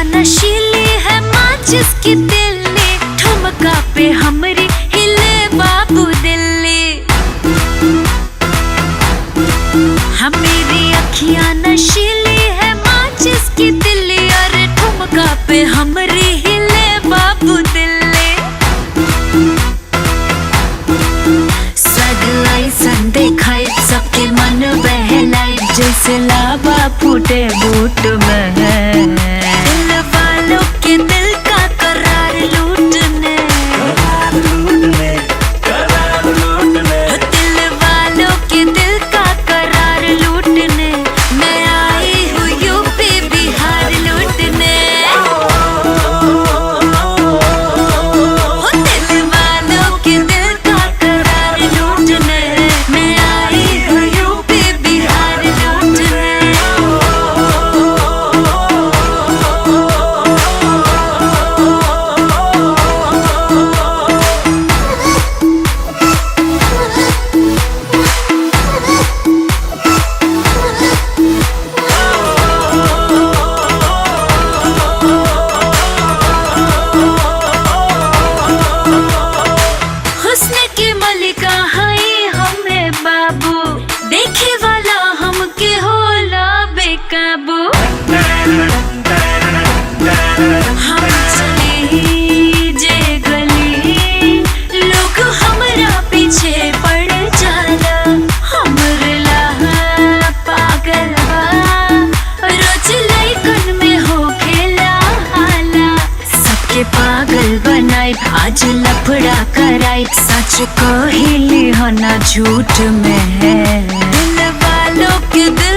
नशीली है जिसकी दिल ने ठुमका पे हमरी हिले बाबू दिल्ली। हम मेरी अखियां नशीली है जिसकी दिल्ली और ठुमका पे हमरी हिले बाबू दिल्ली। सगलाई सन देखाई सबके मन बहलाई जैसे लावा फूटे बूट में। दिल का करार लूटने दिल वालों के दिल का करार लूटने मैं आई हूँ यूपी बिहार लूटने। दिल वालों के दिल का करार लूटने मैं आई हूँ यूपी बिहार लूटने। देखे वाला हमके होला बेकाबू। हम चले ही जे गली लोग हमरा पीछे पड़ जाला। हमरला पागल बा रोज लइकन में हो खेला हाला। सबके पागल बनाई आज लफड़ा कराई सच कहिली हो ना झूठ में। दिल वालों के दिल